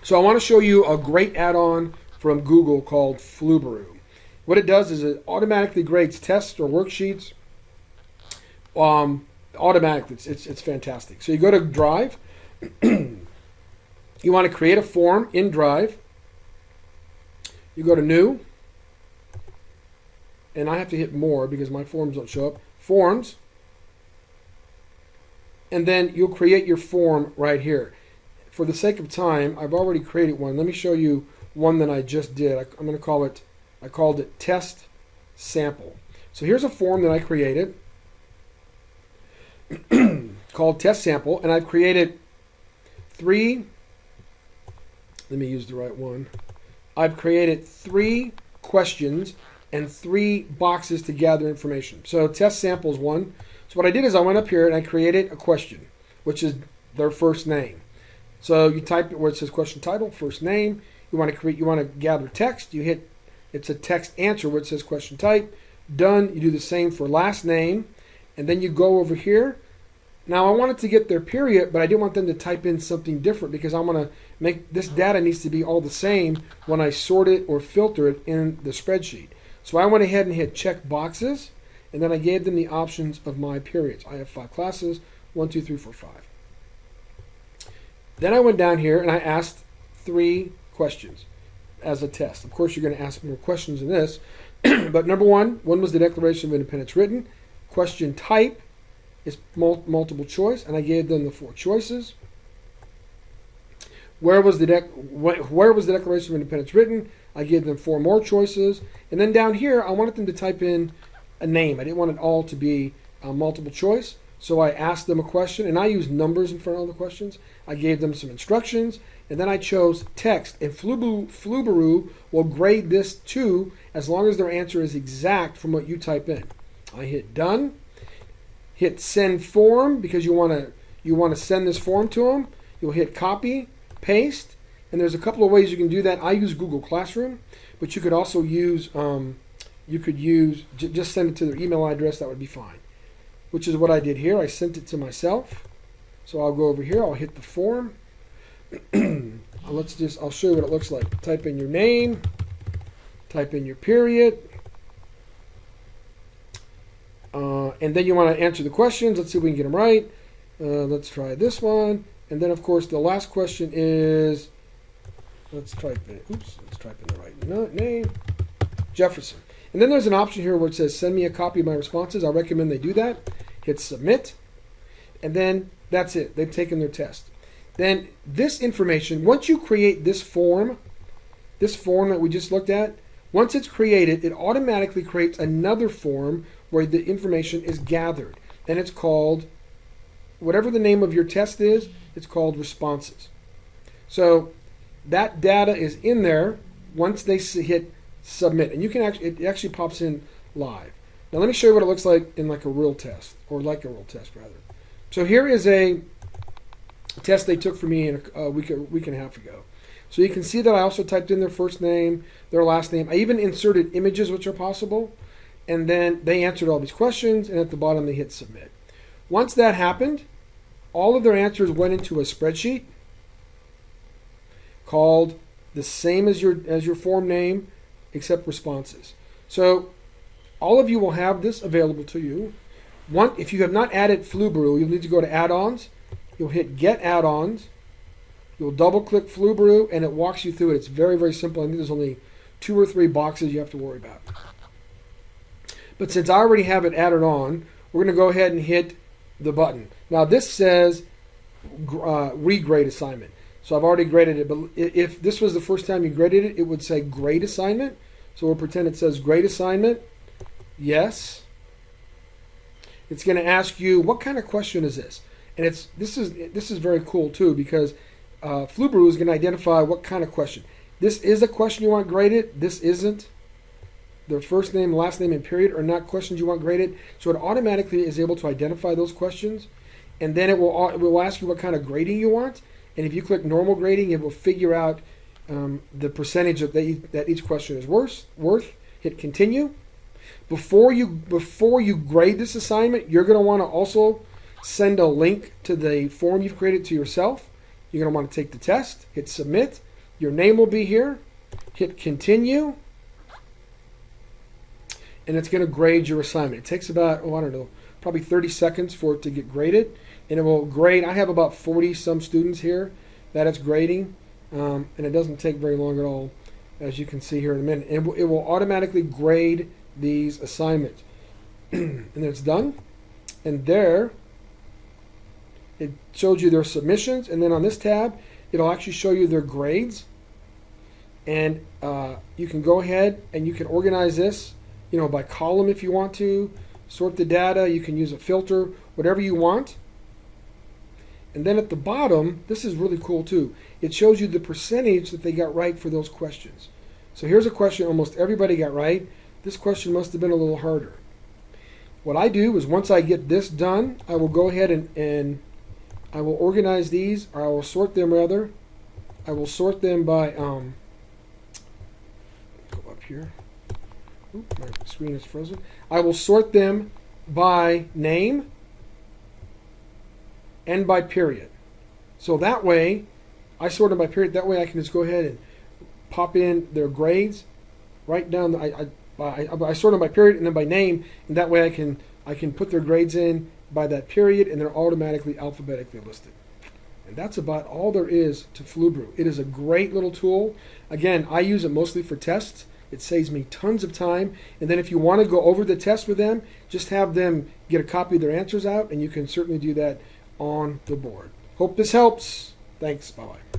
So I want to show you a great add-on from Google called Flub. What it does is it automatically grades tests or worksheets. Automatically, it's fantastic. So you go to Drive. You want to create a form in Drive. You go to New. And I have to hit More because my forms don't show up. Forms. And then you'll create your form right here. For the sake of time, I've already created one. Let me show you one that I just did. I'm going to call it, I called it Test Sample. So here's a form that I created called Test Sample, and I've created let me use the right one. I've created 3 questions and 3 boxes to gather information. So Test Sample is one. So what I did is I went up here and I created a question, which is their first name. So you type it where it says question title, first name. You want to gather text. You hit, it's a text answer where it says question type. Done. You do the same for last name, and then you go over here. Now I wanted to get their period, but I didn't want them to type in something different because I want to make this data needs to be all the same when I sort it or filter it in the spreadsheet. So I went ahead and hit check boxes, and then I gave them the options of my periods. I have 5 classes, 1, 2, 3, 4, 5. Then I went down here and I asked 3 questions as a test. Of course, you're going to ask more questions than this. But number one, when was the Declaration of Independence written? Question type is multiple choice, and I gave them the 4 choices. Where was the Declaration of Independence written? I gave them 4 more choices. And then down here, I wanted them to type in a name. I didn't want it all to be multiple choice. So I asked them a question, and I used numbers in front of all the questions. I gave them some instructions, and then I chose text. And Flub will grade this too, as long as their answer is exact from what you type in. I hit done. Hit send form because you want to send this form to them. You'll hit copy, paste, and there's a couple of ways you can do that. I use Google Classroom, but you could also use just send it to their email address. That would be fine. Which is what I did here. I sent it to myself. So I'll go over here. I'll hit the form. I'll show you what it looks like. Type in your name. Type in your period. And then you want to answer the questions. Let's see if we can get them right. Let's try this one. And then, of course, the last question is, let's type in the right name. Jefferson. And then there's an option here where it says send me a copy of my responses. I recommend they do that. Hit submit. And then that's it. They've taken their test. Then this information, once you create this form that we just looked at, once it's created, it automatically creates another form where the information is gathered. And it's called, whatever the name of your test is, it's called responses. So that data is in there once they hit submit, and you can it actually pops in live. Now let me show you what it looks like in like a real test, or like a real test rather. So here is a test they took for me in a week and a half ago. So you can see that I also typed in their first name, their last name. I even inserted images, which are possible, and then they answered all these questions, and at the bottom they hit submit. Once that happened, all of their answers went into a spreadsheet called the same as your form name, except responses. So all of you will have this available to you. If you have not added Flub, you'll need to go to add-ons. You'll hit get add-ons. You'll double click Flub and it walks you through it. It's very, very simple. I think there's only 2 or 3 boxes you have to worry about. But since I already have it added on, we're going to go ahead and hit the button. Now this says regrade assignment. So I've already graded it, but if this was the first time you graded it, it would say grade assignment. So we'll pretend it says grade assignment. Yes. It's going to ask you, what kind of question is this? And this is very cool too, because Flub is going to identify what kind of question. This is a question you want graded. This isn't. Their first name, last name, and period are not questions you want graded. So it automatically is able to identify those questions, and then it will ask you what kind of grading you want. And if you click normal grading, it will figure out the percentage that each question is worth. Hit continue. Before you grade this assignment, you're going to want to also send a link to the form you've created to yourself. You're going to want to take the test, hit submit, Your name will be here. Hit continue. And it's going to grade your assignment. It takes about, I don't know, probably 30 seconds for it to get graded. And it will grade. I have about 40 some students here that it's grading. And it doesn't take very long at all, as you can see here in a minute. And it will automatically grade these assignments. And it's done. And there, it shows you their submissions. And then on this tab, it'll actually show you their grades. And you can go ahead and you can organize this, by column if you want to. Sort the data. You can use a filter, whatever you want. And then at the bottom, this is really cool too. It shows you the percentage that they got right for those questions. So here's a question almost everybody got right. This question must have been a little harder. What I do is once I get this done, I will go ahead and I will organize these, or I will sort them rather. I will sort them by, go up here. Oop, my screen is frozen. I will sort them by name and by period. So that way, I sort them by period. That way I can just go ahead and pop in their grades right down. I sort them by period and then by name, and that way I can put their grades in by that period, and they're automatically alphabetically listed. And that's about all there is to Flub. It is a great little tool. Again, I use it mostly for tests. It saves me tons of time. And then if you want to go over the test with them, just have them get a copy of their answers out, and you can certainly do that on the board. Hope this helps. Thanks. Bye-bye.